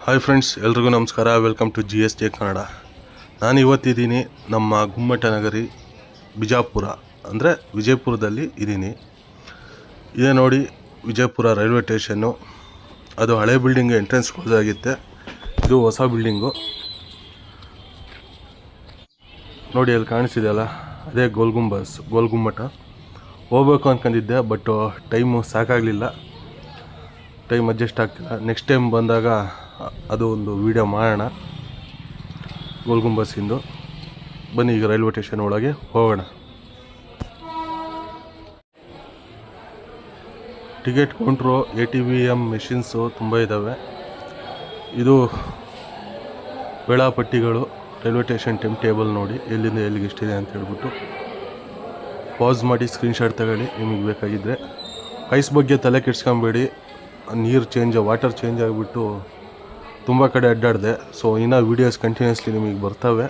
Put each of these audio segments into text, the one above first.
Hi friends, ಎಲ್ರಿಗೂ ನಮಸ್ಕಾರ. Welcome to GST Kannada. ನಾನು ಇವತ್ತಿದ್ದೀನಿ ನಮ್ಮ ಗುಮ್ಮಟ ನಗರಿ ಬಿಜಾಪುರ, ಅಂದರೆ ವಿಜಯಪುರದಲ್ಲಿ ಇದ್ದೀನಿ. ಇದೇ ನೋಡಿ ವಿಜಯಪುರ ರೈಲ್ವೆ ಸ್ಟೇಷನ್ನು. ಅದು ಹಳೆ ಬಿಲ್ಡಿಂಗ್ ಎಂಟ್ರೆನ್ಸ್ ಕ್ಲೋಸ್ ಆಗಿತ್ತೆ. ಇದು ಹೊಸ ಬಿಲ್ಡಿಂಗು ನೋಡಿ, ಅಲ್ಲಿ ಕಾಣಿಸಿದೆಯಲ್ಲ, ಅದೇ ಗೋಲ್ಗುಮ್ಮಟ. ಹೋಗ್ಬೇಕು ಅಂದ್ಕೊಂಡಿದ್ದೆ, ಬಟ್ ಟೈಮು ಸಾಕಾಗಲಿಲ್ಲ, ಟೈಮ್ ಅಡ್ಜಸ್ಟ್ ಆಗ್ತಿಲ್ಲ. ನೆಕ್ಸ್ಟ್ ಟೈಮ್ ಬಂದಾಗ ಅದು ಒಂದು ವಿಡಿಯೋ ಮಾಡೋಣ ಗೋಲ್ಗುಂಬಸ್ಸಿಂದು. ಬನ್ನಿ ಈಗ ರೈಲ್ವೆ ಸ್ಟೇಷನ್ ಒಳಗೆ ಹೋಗೋಣ. ಟಿಕೆಟ್ ಕೌಂಟ್ರು, ATM ಮೆಷಿನ್ಸು ತುಂಬ ಇದ್ದಾವೆ. ಇದು ವೇಳಾಪಟ್ಟಿಗಳು, ರೈಲ್ವೆ ಸ್ಟೇಷನ್ ಟೈಮ್ ಟೇಬಲ್ ನೋಡಿ, ಎಲ್ಲಿಂದ ಎಲ್ಲಿಗೆ ಎಷ್ಟಿದೆ ಅಂತ ಹೇಳ್ಬಿಟ್ಟು ಪಾಸ್ ಮಾಡಿ ಸ್ಕ್ರೀನ್ಶಾಟ್ ತಗೊಳ್ಳಿ ನಿಮಗೆ ಬೇಕಾಗಿದ್ದರೆ. ಐಸ್ ಬಗ್ಗೆ ತಲೆ ಕೆಡ್ಸ್ಕೊಂಬೇಡಿ, ವಾಟರ್ ಚೇಂಜ್ ಆಗಿಬಿಟ್ಟು ತುಂಬ ಕಡೆ ಅಡ್ಡಾಡಿದೆ. ಸೊ ಇನ್ನೂ ವೀಡಿಯೋಸ್ ಕಂಟಿನ್ಯೂಸ್ಲಿ ನಿಮಗೆ ಬರ್ತವೆ.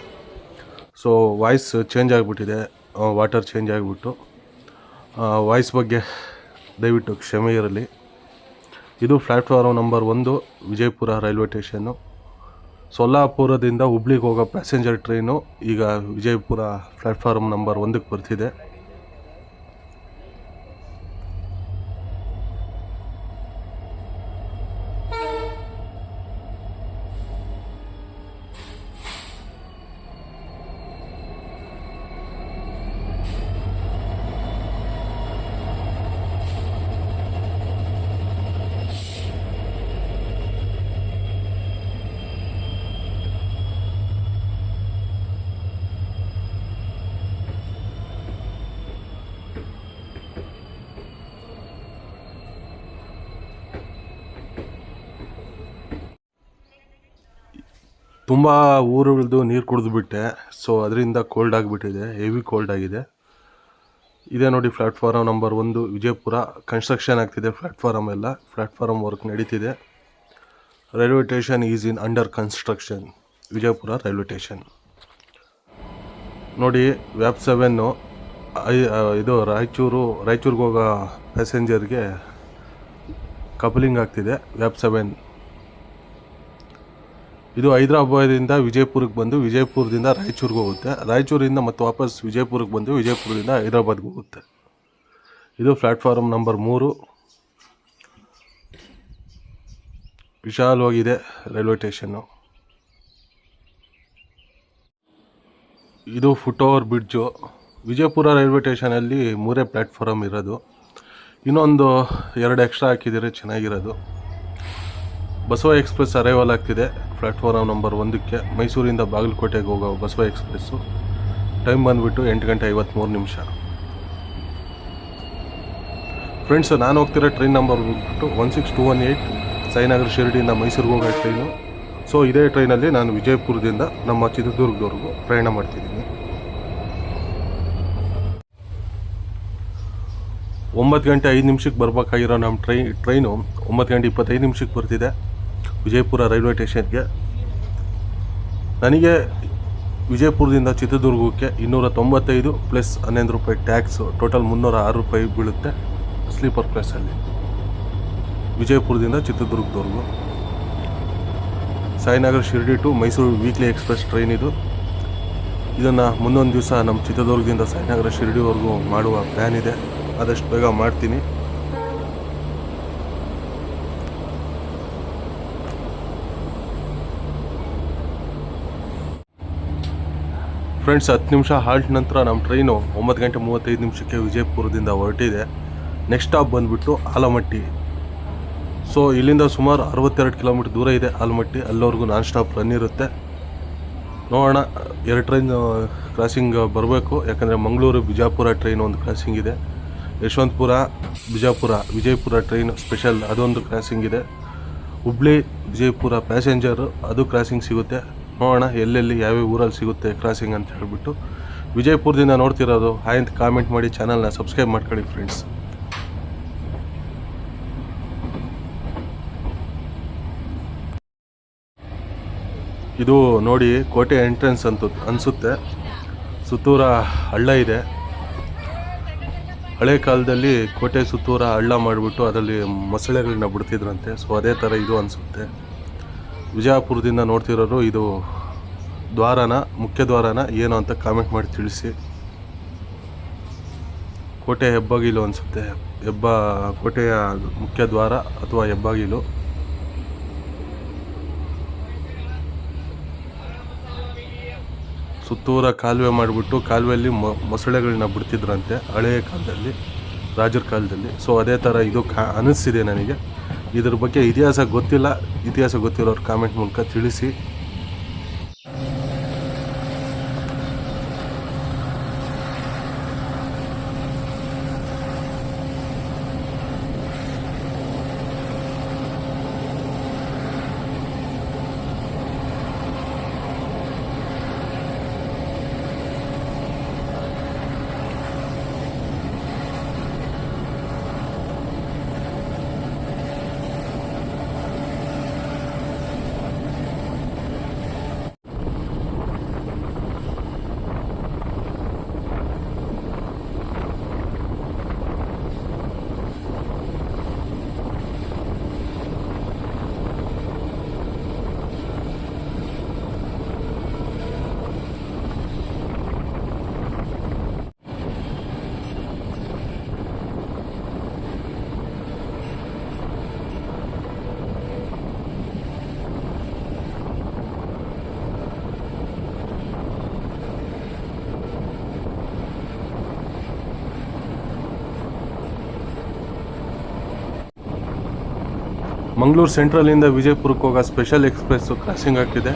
ಸೊ ವಾಯ್ಸ್ ಚೇಂಜ್ ಆಗಿಬಿಟ್ಟಿದೆ, ವಾಟರ್ ಚೇಂಜ್ ಆಗಿಬಿಟ್ಟು. ವಾಯ್ಸ್ ಬಗ್ಗೆ ದಯವಿಟ್ಟು ಕ್ಷಮೆ ಇರಲಿ. ಇದು platform number 1 Vijayapura railway station. ಸೊಲ್ಲಾಪುರದಿಂದ ಹುಬ್ಳಿಗೆ ಹೋಗೋ ಪ್ಯಾಸೆಂಜರ್ ಟ್ರೈನು ಈಗ ವಿಜಯಪುರ ಪ್ಲ್ಯಾಟ್ಫಾರ್ಮ್ ನಂಬರ್ 1ಕ್ಕೆ ಬರ್ತಿದೆ. ತುಂಬ ಊರುಗಳದ್ದು ನೀರು ಕುಡಿದ್ಬಿಟ್ಟೆ, ಸೊ ಅದರಿಂದ ಕೋಲ್ಡ್ ಆಗಿಬಿಟ್ಟಿದೆ, ಹೆವಿ ಕೋಲ್ಡ್ ಆಗಿದೆ. ಇದೇ ನೋಡಿ ಪ್ಲ್ಯಾಟ್ಫಾರ್ಮ್ ನಂಬರ್ 1 ವಿಜಯಪುರ. ಕನ್ಸ್ಟ್ರಕ್ಷನ್ ಆಗ್ತಿದೆ, ಪ್ಲ್ಯಾಟ್ಫಾರ್ಮ್ ವರ್ಕ್ ನಡೀತಿದೆ. Railway station is in under construction, Vijayapura railway station. ನೋಡಿ ವ್ಯಾಪ್ 7 ಇದು ರಾಯಚೂರಿಗೆ ಹೋಗೋ ಪ್ಯಾಸೆಂಜರ್ಗೆ ಕಪಲಿಂಗ್ ಆಗ್ತಿದೆ. ವ್ಯಾಪ್ 7 ಇದು ಹೈದರಾಬಾದಿಂದ ವಿಜಯಪುರಕ್ಕೆ ಬಂದು ವಿಜಯಪುರದಿಂದ ರಾಯಚೂರಿಗೆ ಹೋಗುತ್ತೆ. ರಾಯಚೂರಿಂದ ಮತ್ತೆ ವಾಪಸ್ ವಿಜಯಪುರಕ್ಕೆ ಬಂದು ವಿಜಯಪುರದಿಂದ ಹೈದರಾಬಾದ್ಗೆ ಹೋಗುತ್ತೆ. ಇದು ಪ್ಲ್ಯಾಟ್ಫಾರ್ಮ್ ನಂಬರ್ 3. ವಿಶಾಲವಾಗಿದೆ ರೈಲ್ವೆ ಸ್ಟೇಷನ್ನು. ಇದು foot over bridge. Vijayapura railway ಸ್ಟೇಷನಲ್ಲಿ 3 ಪ್ಲ್ಯಾಟ್ಫಾರ್ಮ್ ಇರೋದು. ಇನ್ನೊಂದು 2 ಎಕ್ಸ್ಟ್ರಾ ಹಾಕಿದರೆ ಚೆನ್ನಾಗಿರೋದು. ಬಸವ ಎಕ್ಸ್ಪ್ರೆಸ್ ಅರೈವಲ್ ಆಗ್ತಿದೆ ಪ್ಲ್ಯಾಟ್ಫಾರ್ಮ್ ನಂಬರ್ 1ಕ್ಕೆ. ಮೈಸೂರಿಂದ ಬಾಗಲಕೋಟೆಗೆ ಹೋಗೋ ಬಸವ ಎಕ್ಸ್ಪ್ರೆಸ್ಸು. ಟೈಮ್ ಬಂದುಬಿಟ್ಟು 8:53. ಫ್ರೆಂಡ್ಸ್, ನಾನು ಹೋಗ್ತಿರೋ ಟ್ರೈನ್ ನಂಬರ್ ಬಂದುಬಿಟ್ಟು 16218 ಸಾಯಿನಗರ ಶಿರಡಿಯಿಂದ ಮೈಸೂರಿಗೆ ಹೋಗೋ ಟ್ರೈನು. ಸೊ ಇದೇ ಟ್ರೈನಲ್ಲಿ ನಾನು ವಿಜಯಪುರದಿಂದ ನಮ್ಮ ಚಿತ್ರದುರ್ಗದವರೆಗೂ ಪ್ರಯಾಣ ಮಾಡ್ತಿದ್ದೀನಿ. 9:05 ಬರಬೇಕಾಗಿರೋ ನಮ್ಮ ಟ್ರೈನು 9:25 ಬರ್ತಿದೆ ವಿಜಯಪುರ ರೈಲ್ವೆ ಸ್ಟೇಷನ್ಗೆ. ನನಗೆ ವಿಜಯಪುರದಿಂದ ಚಿತ್ರದುರ್ಗಕ್ಕೆ 295 ಪ್ಲಸ್ 11 ರೂಪಾಯಿ ಟ್ಯಾಕ್ಸು, ಟೋಟಲ್ 306 ರೂಪಾಯಿ ಬೀಳುತ್ತೆ ಸ್ಲೀಪರ್ ಕ್ಲಾಸಲ್ಲಿ ವಿಜಯಪುರದಿಂದ ಚಿತ್ರದುರ್ಗದವರೆಗೂ. Sainagar Shirdi to Mysuru weekly express train ಇದು. ಇದನ್ನು ಮುಂದೊಂದು ದಿವಸ ನಮ್ಮ ಚಿತ್ರದುರ್ಗದಿಂದ ಸಾಯಿನಗರ ಶಿರಡಿವರೆಗೂ ಮಾಡುವ ಪ್ಲ್ಯಾನ್ ಇದೆ. ಆದಷ್ಟು ಬೇಗ ಮಾಡ್ತೀನಿ. ಫ್ರೆಂಡ್ಸ್, 10 ನಿಮಿಷ ಹಾಲ್ಟ್ ನಂತರ ನಮ್ಮ ಟ್ರೈನು 9:35 ವಿಜಯಪುರದಿಂದ ಹೊರಟಿದೆ. ನೆಕ್ಸ್ಟ್ ಸ್ಟಾಪ್ ಬಂದುಬಿಟ್ಟು ಆಲಮಟ್ಟಿ. ಸೊ ಇಲ್ಲಿಂದ ಸುಮಾರು 62 ಕಿಲೋಮೀಟರ್ ದೂರ ಇದೆ ಆಲಮಟ್ಟಿ. ಅಲ್ಲಿವರೆಗೂ ನಾನ್ ಸ್ಟಾಪ್ ರನ್ ಇರುತ್ತೆ. ನೋಡೋಣ, 2 ಟ್ರೈನ್ ಕ್ರಾಸಿಂಗ್ ಬರಬೇಕು. ಯಾಕಂದರೆ ಮಂಗಳೂರು ಬಿಜಾಪುರ ಟ್ರೈನ್ ಒಂದು ಕ್ರಾಸಿಂಗ್ ಇದೆ. ಯಶವಂತಪುರ ವಿಜಯಪುರ ಟ್ರೈನ್ ಸ್ಪೆಷಲ್ ಅದೊಂದು ಕ್ರಾಸಿಂಗ್ ಇದೆ. ಹುಬ್ಳಿ ವಿಜಯಪುರ ಪ್ಯಾಸೆಂಜರು ಅದು ಕ್ರಾಸಿಂಗ್ ಸಿಗುತ್ತೆ. ನೋಡೋಣ ಎಲ್ಲೆಲ್ಲಿ ಯಾವ್ಯಾವ ಊರಲ್ಲಿ ಸಿಗುತ್ತೆ ಕ್ರಾಸಿಂಗ್ ಅಂತ ಹೇಳ್ಬಿಟ್ಟು. ವಿಜಯಪುರದಿಂದ ನೋಡ್ತಿರೋದು ಹಾಯ್ ಅಂತ ಕಾಮೆಂಟ್ ಮಾಡಿ, ಚಾನಲ್ನ ಸಬ್ಸ್ಕ್ರೈಬ್ ಮಾಡ್ಕೊಳ್ಳಿ ಫ್ರೆಂಡ್ಸ್. ಇದು ನೋಡಿ ಕೋಟೆ ಎಂಟ್ರೆನ್ಸ್ ಅನಿಸುತ್ತೆ. ಸುತ್ತೂರ ಹಳ್ಳ ಇದೆ. ಹಳೆ ಕಾಲದಲ್ಲಿ ಕೋಟೆ ಸುತ್ತೂರ ಹಳ್ಳ ಮಾಡಿಬಿಟ್ಟು ಅದರಲ್ಲಿ ಮೊಸಳೆಗಳನ್ನ ಬಿಡ್ತಿದ್ರಂತೆ. ಸೊ ಅದೇ ಥರ ಇದು ಅನಿಸುತ್ತೆ. ವಿಜಯಪುರದಿಂದ ನೋಡ್ತಿರೋರು ಇದು ದ್ವಾರನ, ಮುಖ್ಯ ದ್ವಾರನ ಏನು ಅಂತ ಕಾಮೆಂಟ್ ಮಾಡಿ ತಿಳಿಸಿ. ಕೋಟೆ ಹೆಬ್ಬಾಗಿಲು ಅನಿಸುತ್ತೆ, ಕೋಟೆಯ ಮುಖ್ಯ ದ್ವಾರ ಅಥವಾ ಹೆಬ್ಬಾಗಿಲು. ಸುತ್ತೂರ ಕಾಲುವೆ ಮಾಡಿಬಿಟ್ಟು ಕಾಲುವೆಯಲ್ಲಿ ಮೊಸಳೆಗಳನ್ನ ಬಿಡ್ತಿದ್ರಂತೆ ಹಳೆಯ ಕಾಲದಲ್ಲಿ, ರಾಜರ ಕಾಲದಲ್ಲಿ. ಸೊ ಅದೇ ಥರ ಇದು ಅನಿಸ್ತಿದೆ ನನಗೆ. ಇದ್ರ ಬಗ್ಗೆ ಇತಿಹಾಸ ಗೊತ್ತಿಲ್ಲ, ಇತಿಹಾಸ ಗೊತ್ತಿರೋರು ಕಾಮೆಂಟ್ ಮೂಲಕ ತಿಳಿಸಿ. ಮಂಗಳೂರು ಸೆಂಟ್ರಲಿಂದ ವಿಜಯಪುರಕ್ಕೆ ಹೋಗೋ ಸ್ಪೆಷಲ್ ಎಕ್ಸ್ಪ್ರೆಸ್ಸು ಕ್ರಾಸಿಂಗ್ ಆಗ್ತಿದೆ.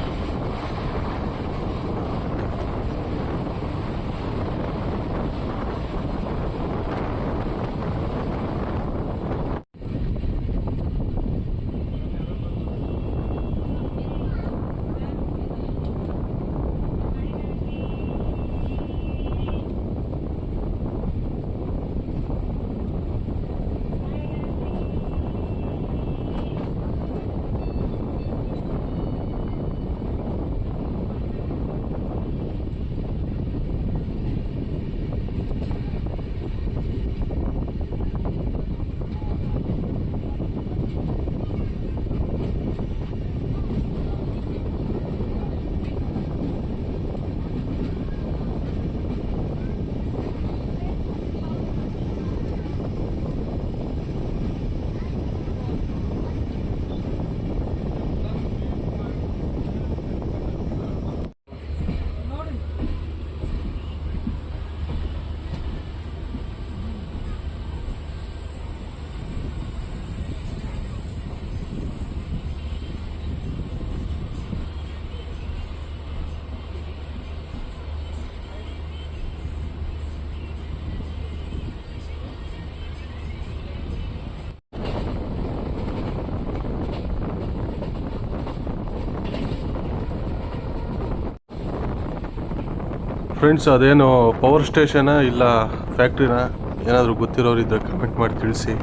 ಫ್ರೆಂಡ್ಸ್, ಅದೇನು ಪವರ್ ಸ್ಟೇಷನ ಇಲ್ಲ ಫ್ಯಾಕ್ಟ್ರಿನ ಏನಾದರೂ ಗೊತ್ತಿರೋರು ಇದ್ದರೆ ಕಮೆಂಟ್ ಮಾಡಿ ತಿಳಿಸಿ.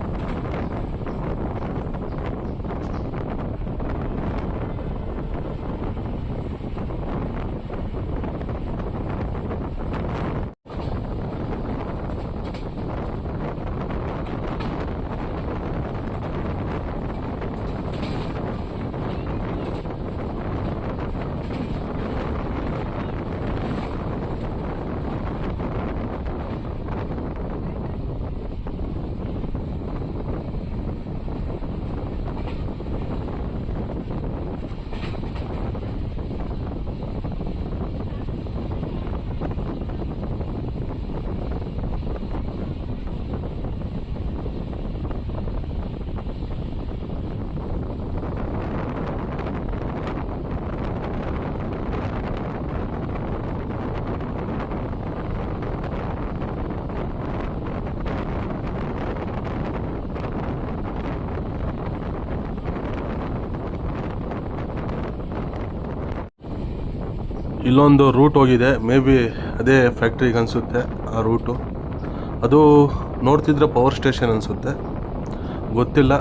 ಇಲ್ಲೊಂದು ರೂಟ್ ಹೋಗಿದೆ, ಮೇ ಬಿ ಅದೇ ಫ್ಯಾಕ್ಟ್ರಿಗೆ ಅನಿಸುತ್ತೆ ಆ ರೂಟು. ಅದು ನೋಡ್ತಿದ್ರೆ ಪವರ್ ಸ್ಟೇಷನ್ ಅನಿಸುತ್ತೆ, ಗೊತ್ತಿಲ್ಲ.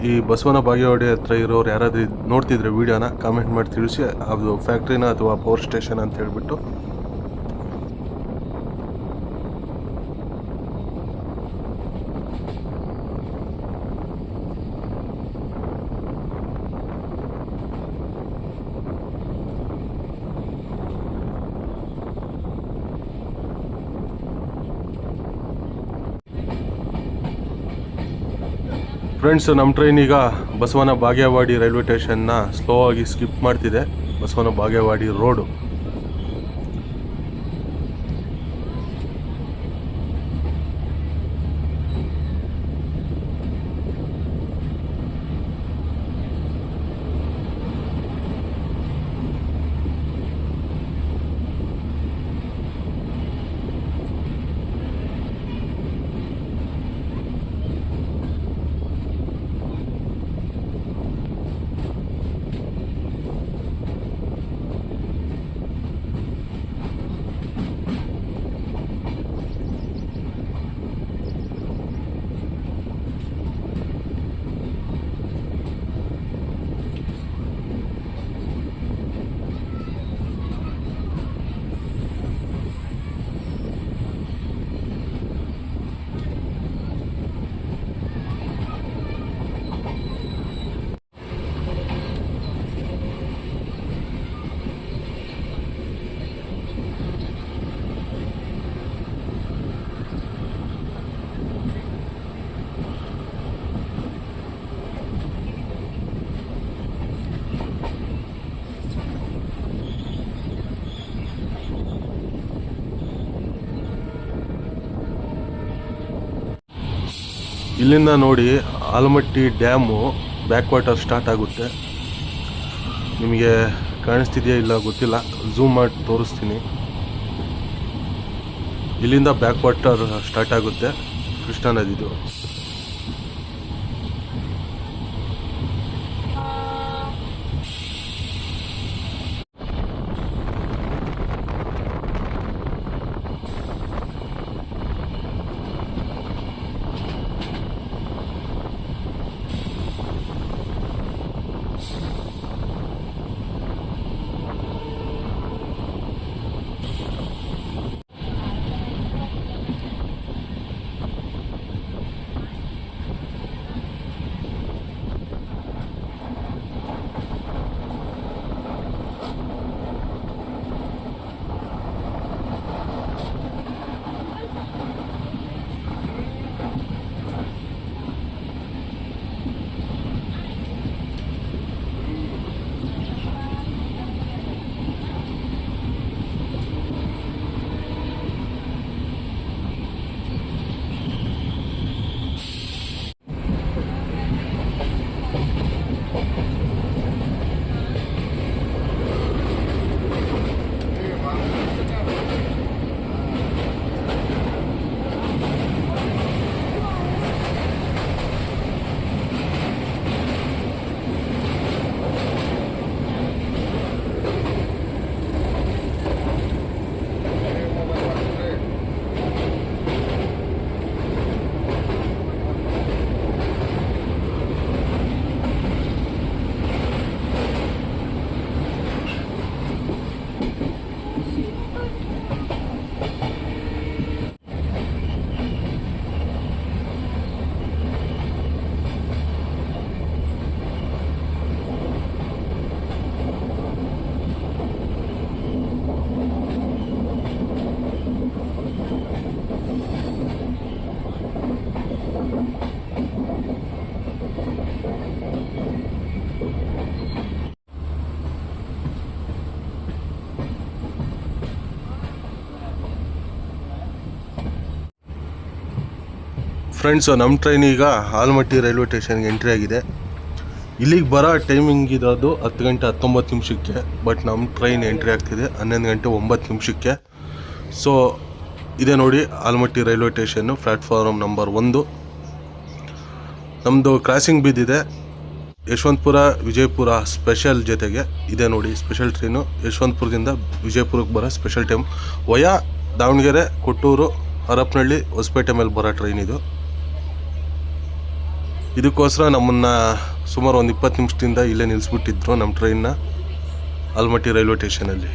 ಈ ಬಸವನ ಬಾಗೇವಾಡಿ ಹತ್ರ ಇರೋರು ಯಾರಾದರೂ ನೋಡ್ತಿದ್ರೆ ವೀಡಿಯೋನ ಕಾಮೆಂಟ್ ಮಾಡಿ ತಿಳಿಸಿ, ಅದು ಫ್ಯಾಕ್ಟ್ರಿನ ಅಥವಾ ಪವರ್ ಸ್ಟೇಷನ್ ಅಂತ ಹೇಳಿಬಿಟ್ಟು. ಫ್ರೆಂಡ್ಸ್, ನಮ್ಮ ಟ್ರೈನ್ ಈಗ ಬಸವನ ಬಾಗೇವಾಡಿ ರೈಲ್ವೆ ಸ್ಟೇಷನ್ನ ಸ್ಲೋ ಆಗಿ ಸ್ಕಿಪ್ ಮಾಡ್ತಿದೆ. ಬಸವನ ಬಾಗೇವಾಡಿ ರೋಡು. ಇಲ್ಲಿಂದ ನೋಡಿ Almatti dam back water start ಆಗುತ್ತೆ. ನಿಮಗೆ ಕಾಣಿಸ್ತಿದೆಯಾ ಇಲ್ಲ ಗೊತ್ತಿಲ್ಲ, ಝೂಮ್ ಮಾಡಿ ತೋರಿಸ್ತೀನಿ. ಇಲ್ಲಿಂದ ಬ್ಯಾಕ್ ವಾಟರ್ ಸ್ಟಾರ್ಟ್ ಆಗುತ್ತೆ, ಕೃಷ್ಣಾ ನದಿದು. ಫ್ರೆಂಡ್ಸ್, ನಮ್ಮ ಟ್ರೈನ್ ಈಗ ಆಲಮಟ್ಟಿ ರೈಲ್ವೆ ಸ್ಟೇಷನ್ಗೆ ಎಂಟ್ರಿ ಆಗಿದೆ. ಇಲ್ಲಿಗೆ ಬರೋ ಟೈಮಿಂಗ್ ಇರೋದು 10 ಗಂಟೆ 19 ನಿಮಿಷಕ್ಕೆ. ಬಟ್ ನಮ್ಮ ಟ್ರೈನ್ ಎಂಟ್ರಿ ಆಗ್ತಿದೆ 11 ಗಂಟೆ 9 ನಿಮಿಷಕ್ಕೆ. ಸೊ ಇದೆ ನೋಡಿ Almatti railway station, platform number 1. ನಮ್ಮದು ಕ್ರಾಸಿಂಗ್ ಬಿದ್ದಿದೆ. ಯಶವಂತಪುರ ವಿಜಯಪುರ ಸ್ಪೆಷಲ್ ಜೊತೆಗೆ ಇದೆ ನೋಡಿ ಸ್ಪೆಷಲ್ ಟ್ರೈನು. ಯಶವಂತಪುರದಿಂದ ವಿಜಯಪುರಕ್ಕೆ ಬರೋ ಸ್ಪೆಷಲ್ ಟೈಮ್ ವಯಾ ದಾವಣಗೆರೆ, ಕೊಟ್ಟೂರು, ಹರಪನಹಳ್ಳಿ, ಹೊಸಪೇಟೆ ಮೇಲೆ ಬರೋ ಟ್ರೈನ್ ಇದು. ಇದಕ್ಕೋಸ್ಕರ ನಮ್ಮನ್ನು ಸುಮಾರು ಒಂದು 20 ನಿಮಿಷದಿಂದ ಇಲ್ಲೇ ನಿಲ್ಲಿಸ್ಬಿಟ್ಟಿದ್ರು ನಮ್ಮ ಟ್ರೈನ್ನ ಆಲಮಟ್ಟಿ ರೈಲ್ವೆ ಸ್ಟೇಷನಲ್ಲಿ.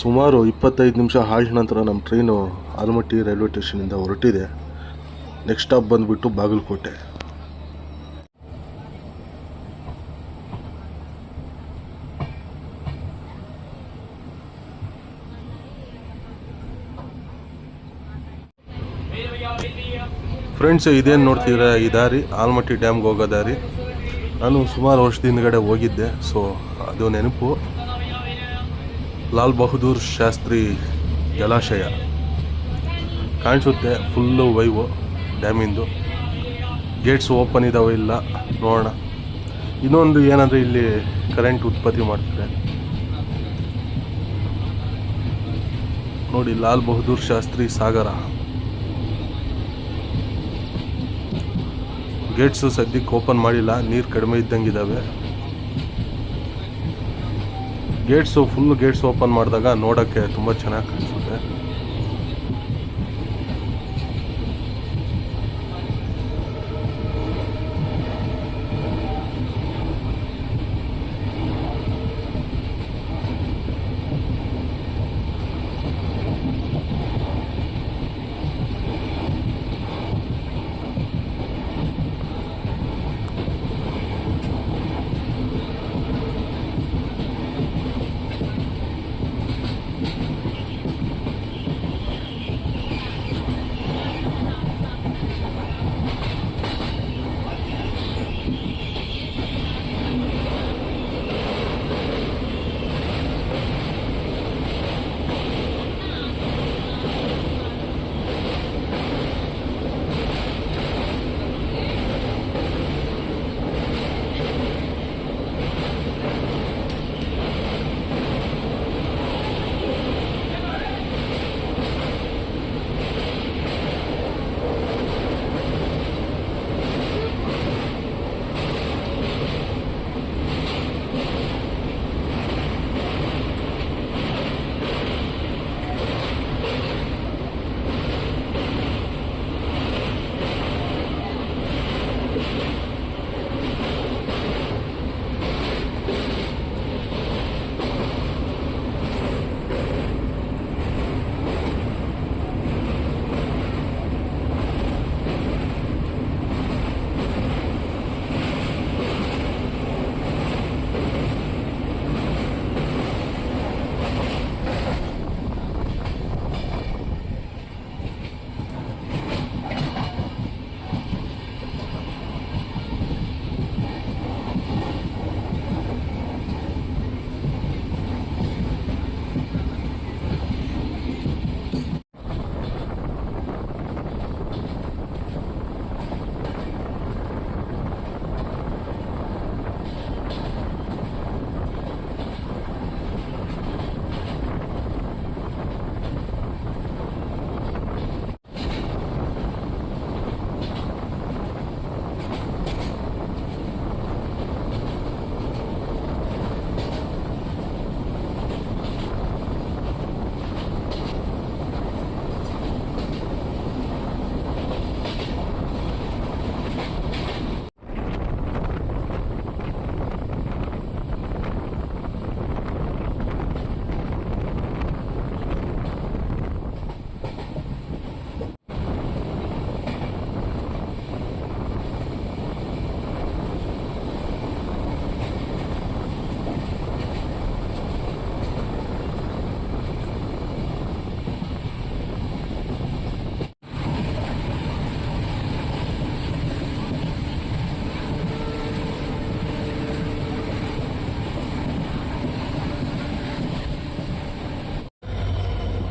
ಸುಮಾರು 25 ನಿಮಿಷ ಹಾಲ್ಟ್ ನಂತರ ನಮ್ಮ ಟ್ರೈನು ಆಲಮಟ್ಟಿ ರೈಲ್ವೆ ಸ್ಟೇಷನಿಂದ ಹೊರಟಿದೆ. ನೆಕ್ಸ್ಟ್ ಸ್ಟಾಪ್ ಬಂದುಬಿಟ್ಟು ಬಾಗಲಕೋಟೆ. ಫ್ರೆಂಡ್ಸ್, ಇದೇನು ನೋಡ್ತಿದ್ರೆ ಈ ದಾರಿ ಆಲಮಟ್ಟಿ ಡ್ಯಾಮ್ಗೆ ಹೋಗೋ ದಾರಿ. ನಾನು ಸುಮಾರು ವರ್ಷದ ಹಿಂದ್ಗಡೆ ಹೋಗಿದ್ದೆ, ಸೊ ಅದು ನೆನಪು. ಲಾಲ್ ಬಹದ್ದೂರ್ ಶಾಸ್ತ್ರಿ ಜಲಾಶಯ ಕಾಣಿಸುತ್ತೆ, ಫುಲ್ಲು ವೈವು ಡ್ಯಾಮಿಂದು. ಗೇಟ್ಸ್ ಓಪನ್ ಇದ್ದಾವೆ ಇಲ್ಲ ನೋಡೋಣ. ಇನ್ನೊಂದು ಏನಂದರೆ ಇಲ್ಲಿ ಕರೆಂಟ್ ಉತ್ಪತ್ತಿ ಮಾಡ್ತಾರೆ ನೋಡಿ, ಲಾಲ್ ಬಹದ್ದೂರ್ ಶಾಸ್ತ್ರಿ ಸಾಗರ. ಗೇಟ್ಸು ಸದ್ಯಕ್ಕೆ ಓಪನ್ ಮಾಡಿಲ್ಲ, ನೀರು ಕಡಿಮೆ ಇದ್ದಂಗಿದ್ದಾವೆ. ಫುಲ್ ಗೇಟ್ಸ್ ಓಪನ್ ಮಾಡಿದಾಗ ನೋಡೋಕ್ಕೆ ತುಂಬ ಚೆನ್ನಾಗಿ ಕಾಣಿಸುತ್ತೆ.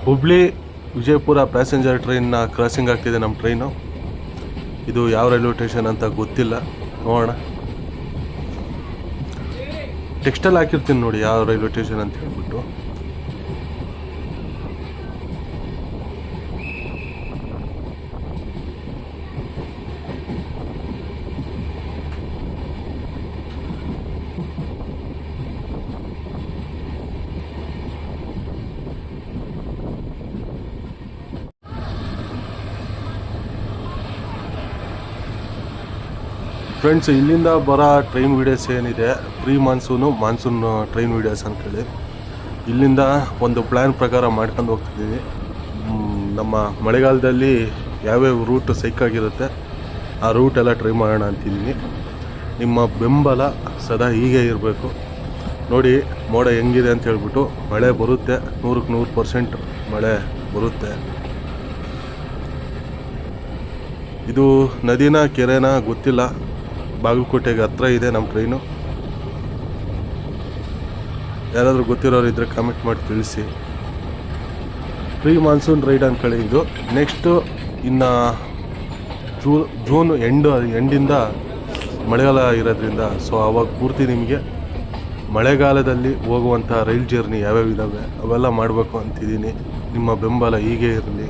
ಹುಬ್ಳಿ ವಿಜಯಪುರ ಪ್ಯಾಸೆಂಜರ್ ಟ್ರೈನ್ನ ಕ್ರಾಸಿಂಗ್ ಆಗ್ತಿದೆ ನಮ್ಮ ಟ್ರೈನು. ಇದು ಯಾವ ರೈಲ್ವೆ ಸ್ಟೇಷನ್ ಅಂತ ಗೊತ್ತಿಲ್ಲ, ನೋಡೋಣ. ಟೆಕ್ಸ್ಟಲ್ಲಿ ಹಾಕಿರ್ತೀನಿ ನೋಡಿ ಯಾವ ರೈಲ್ವೆ ಸ್ಟೇಷನ್ ಅಂತ ಹೇಳ್ಬಿಟ್ಟು. ಫ್ರೆಂಡ್ಸ್, ಇಲ್ಲಿಂದ ಬರೋ ಟ್ರೈನ್ ವೀಡಿಯೋಸ್ ಏನಿದೆ ಪ್ರೀ ಮಾನ್ಸೂನ್ ಟ್ರೈನ್ ವೀಡಿಯೋಸ್ ಅಂತೇಳಿ, ಇಲ್ಲಿಂದ ಒಂದು ಪ್ಲ್ಯಾನ್ ಪ್ರಕಾರ ಮಾಡ್ಕೊಂಡು ಹೋಗ್ತಿದ್ದೀವಿ. ನಮ್ಮ ಮಳೆಗಾಲದಲ್ಲಿ ಯಾವ್ಯಾವ ರೂಟ್ ಸೈಕಾಗಿರುತ್ತೆ ಆ ರೂಟ್ ಎಲ್ಲ ಟ್ರೈ ಮಾಡೋಣ ಅಂತಿದ್ದೀನಿ. ನಿಮ್ಮ ಬೆಂಬಲ ಸದಾ ಹೀಗೆ ಇರಬೇಕು. ನೋಡಿ ಮೋಡ ಹೆಂಗಿದೆ ಅಂತ ಹೇಳ್ಬಿಟ್ಟು. ಮಳೆ ಬರುತ್ತೆ, 100% ಮಳೆ ಬರುತ್ತೆ. ಇದು ನದಿನ ಕೆರೆನ ಗೊತ್ತಿಲ್ಲ. ಬಾಗಲಕೋಟೆಗೆ ಹತ್ರ ಇದೆ ನಮ್ಮ ಟ್ರೈನು. ಯಾರಾದರೂ ಗೊತ್ತಿರೋರು ಇದ್ದರೆ ಕಾಮೆಂಟ್ ಮಾಡಿ ತಿಳಿಸಿ. ಪ್ರೀ ಮಾನ್ಸೂನ್ ರೈಡ್ ಅಂದ್ಕೊಳ್ಳಿ ಇದು. ನೆಕ್ಸ್ಟು ಇನ್ನು ಜೂನ್ ಎಂಡಿಂದ ಮಳೆಗಾಲ ಇರೋದ್ರಿಂದ ಸೊ ಆವಾಗ ಪೂರ್ತಿ ನಿಮಗೆ ಮಳೆಗಾಲದಲ್ಲಿ ಹೋಗುವಂಥ ರೈಲ್ ಜರ್ನಿ ಯಾವ್ಯಾವ ಇದ್ದಾವೆ ಅವೆಲ್ಲ ಮಾಡಬೇಕು ಅಂತಿದ್ದೀನಿ. ನಿಮ್ಮ ಬೆಂಬಲ ಹೀಗೆ ಇರಲಿ,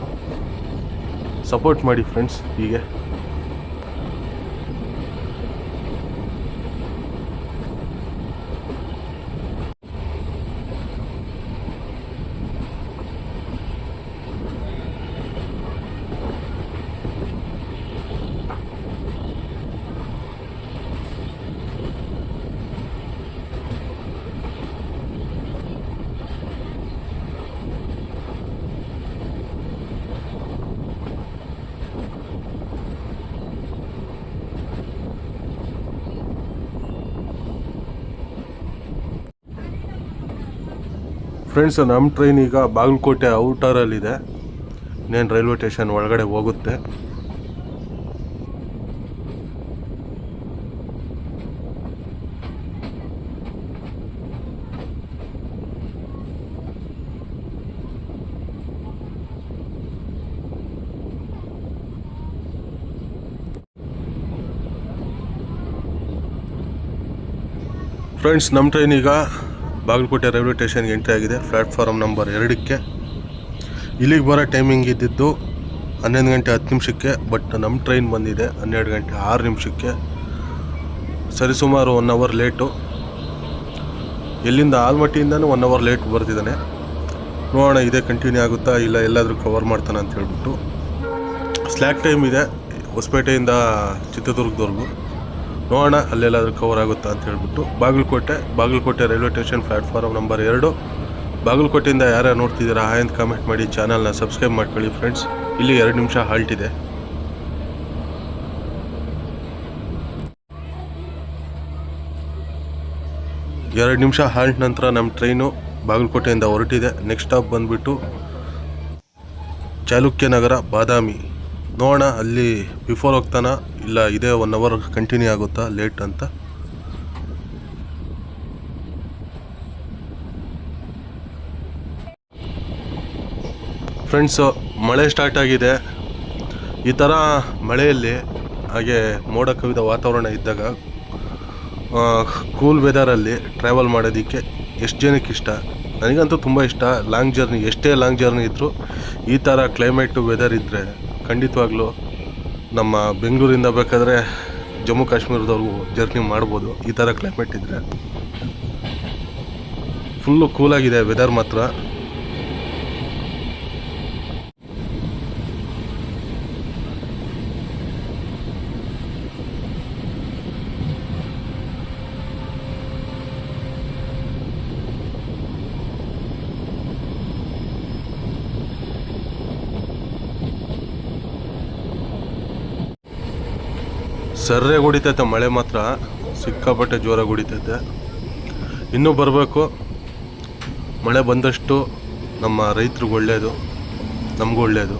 ಸಪೋರ್ಟ್ ಮಾಡಿ ಫ್ರೆಂಡ್ಸ್. ಹೀಗೆ ಫ್ರೆಂಡ್ಸ್, ನಮ್ಮ ಟ್ರೈನ್ ಈಗ ಬಾಗಲಕೋಟೆ ಔಟರಲ್ಲಿದೆ. ಇನ್ನೇನು ರೈಲ್ವೆ ಸ್ಟೇಷನ್ ಒಳಗಡೆ ಹೋಗುತ್ತೆ. ಫ್ರೆಂಡ್ಸ್, ನಮ್ಮ ಟ್ರೈನ್ ಈಗ ಬಾಗಲಕೋಟೆ ರೈಲ್ವೆ ಸ್ಟೇಷನ್ಗೆ ಎಂಟ್ರಿ ಆಗಿದೆ. ಪ್ಲ್ಯಾಟ್ಫಾರ್ಮ್ ನಂಬರ್ 2ಕ್ಕೆ. ಇಲ್ಲಿಗೆ ಬರೋ ಟೈಮಿಂಗ್ ಇದ್ದಿದ್ದು 11 ಗಂಟೆ 10 ನಿಮಿಷಕ್ಕೆ. ಬಟ್ ನಮ್ಮ ಟ್ರೈನ್ ಬಂದಿದೆ 12 ಗಂಟೆ 6 ನಿಮಿಷಕ್ಕೆ. ಸರಿಸುಮಾರು 1 ಅವರ್ ಲೇಟು. ಎಲ್ಲಿಂದ ಆಲ್ಮಟ್ಟಿಯಿಂದನೂ 1 ಅವರ್ ಲೇಟ್ ಬರ್ತಿದ್ದಾನೆ. ನೋಡೋಣ ಇದೇ ಕಂಟಿನ್ಯೂ ಆಗುತ್ತಾ ಇಲ್ಲ ಎಲ್ಲಾದರೂ ಕವರ್ ಮಾಡ್ತಾನೆ ಅಂತ ಹೇಳ್ಬಿಟ್ಟು. ಸ್ಲ್ಯಾಕ್ ಟೈಮ್ ಇದೆ ಹೊಸಪೇಟೆಯಿಂದ ಚಿತ್ರದುರ್ಗದವರೆಗೂ. ನೋಡೋಣ ಅಲ್ಲೆಲ್ಲಾದರೂ ಕವರ್ ಆಗುತ್ತಾ ಅಂತ ಹೇಳ್ಬಿಟ್ಟು. Bagalkot railway station platform number 2. ಬಾಗಲಕೋಟೆಯಿಂದ ಯಾರ್ಯಾರು ನೋಡ್ತಿದ್ದೀರಾ ಹಾಯ್ ಅಂತ ಕಾಮೆಂಟ್ ಮಾಡಿ. ಚಾನಲ್ನ ಸಬ್ಸ್ಕ್ರೈಬ್ ಮಾಡ್ಕೊಳ್ಳಿ ಫ್ರೆಂಡ್ಸ್. ಇಲ್ಲಿ 2 ನಿಮಿಷ ಹಾಲ್ಟ್ ಇದೆ. ಎರಡು ನಿಮಿಷ ಹಾಲ್ಟ್ ನಂತರ ನಮ್ಮ ಟ್ರೈನು ಬಾಗಲಕೋಟೆಯಿಂದ ಹೊರಟಿದೆ. ನೆಕ್ಸ್ಟ್ ಸ್ಟಾಪ್ ಬಂದುಬಿಟ್ಟು ಚಾಲುಕ್ಯ ನಗರ ಬಾದಾಮಿ. ನೋಡೋಣ ಅಲ್ಲಿ ಬಿಫೋರ್ ಹೋಗ್ತಾನ ಇಲ್ಲ ಇದೇ 1 ಅವರ್ ಕಂಟಿನ್ಯೂ ಆಗುತ್ತಾ ಲೇಟ್ ಅಂತ. ಫ್ರೆಂಡ್ಸು, ಮಳೆ ಸ್ಟಾರ್ಟ್ ಆಗಿದೆ. ಈ ಥರ ಮಳೆಯಲ್ಲಿ ಹಾಗೆ ಮೋಡ ಕವಿದ ವಾತಾವರಣ ಇದ್ದಾಗ ಕೂಲ್ ವೆದರಲ್ಲಿ ಟ್ರಾವೆಲ್ ಮಾಡೋದಕ್ಕೆ ಎಷ್ಟು ಜನಕ್ಕೆ ಇಷ್ಟ? ನನಗಂತೂ ತುಂಬ ಇಷ್ಟ. ಲಾಂಗ್ ಜರ್ನಿ, ಎಷ್ಟೇ ಲಾಂಗ್ ಜರ್ನಿ ಇದ್ದರೂ ಈ ಥರ ಕ್ಲೈಮೇಟು ವೆದರ್ ಇದ್ದರೆ ಖಂಡಿತವಾಗ್ಲೂ ನಮ್ಮ ಬೆಂಗಳೂರಿಂದ ಬೇಕಾದರೆ ಜಮ್ಮು ಕಾಶ್ಮೀರದವ್ರಿಗೂ ಜರ್ನಿ ಮಾಡ್ಬೋದು. ಈ ಥರ ಕ್ಲೈಮೇಟ್ ಇದ್ದರೆ ಫುಲ್ಲು ಕೂಲಾಗಿದೆ ವೆದರ್ ಮಾತ್ರ. ಸರ್ರೆ ಹೊಡಿತೈತೆ ಮಳೆ ಮಾತ್ರ, ಸಿಕ್ಕಾಪಟ್ಟೆ ಜೋರಾಗಿ ಹೊಡಿತೈತೆ. ಇನ್ನೂ ಬರಬೇಕು. ಮಳೆ ಬಂದಷ್ಟು ನಮ್ಮ ರೈತರಿಗೆ ಒಳ್ಳೆಯದು, ನಮಗೂ ಒಳ್ಳೆಯದು.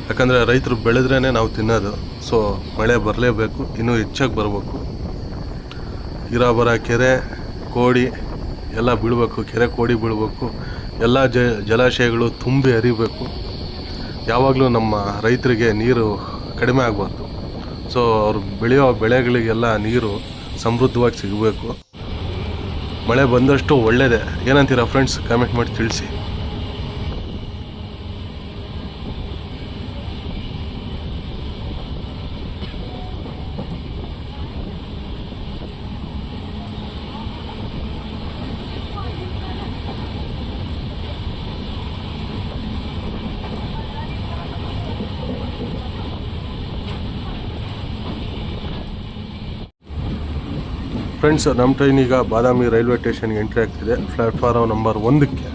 ಯಾಕಂದರೆ ರೈತರು ಬೆಳೆದ್ರೇ ನಾವು ತಿನ್ನೋದು. ಸೊ ಮಳೆ ಬರಲೇಬೇಕು, ಇನ್ನೂ ಹೆಚ್ಚಾಗಿ ಬರಬೇಕು. ಇರಾಬರ ಕೆರೆ ಕೋಡಿ ಎಲ್ಲ ಬೀಳಬೇಕು. ಕೆರೆ ಕೋಡಿ ಬೀಳಬೇಕು. ಎಲ್ಲ ಜಲಾಶಯಗಳು ತುಂಬಿ ಹರಿಬೇಕು. ಯಾವಾಗಲೂ ನಮ್ಮ ರೈತರಿಗೆ ನೀರು ಕಡಿಮೆ ಆಗಬಾರ್ದು. ಸೊ ಅವ್ರು ಬೆಳೆಯೋ ಬೆಳೆಗಳಿಗೆಲ್ಲ ನೀರು ಸಮೃದ್ಧವಾಗಿ ಸಿಗಬೇಕು. ಮಳೆ ಬಂದಷ್ಟು ಒಳ್ಳೆಯದೇ. ಏನಂತೀರಾ ಫ್ರೆಂಡ್ಸ್? ಕಾಮೆಂಟ್ ಮಾಡಿ ತಿಳಿಸಿ. ಫ್ರೆಂಡ್ಸ್, ನಮ್ಮ ಟ್ರೈನ್ ಈಗ ಬಾದಾಮಿ ರೈಲ್ವೆ ಸ್ಟೇಷನ್ಗೆ ಎಂಟ್ರಿ ಆಗ್ತಿದೆ ಪ್ಲ್ಯಾಟ್ಫಾರ್ಮ್ ನಂಬರ್ 1ಕ್ಕೆ.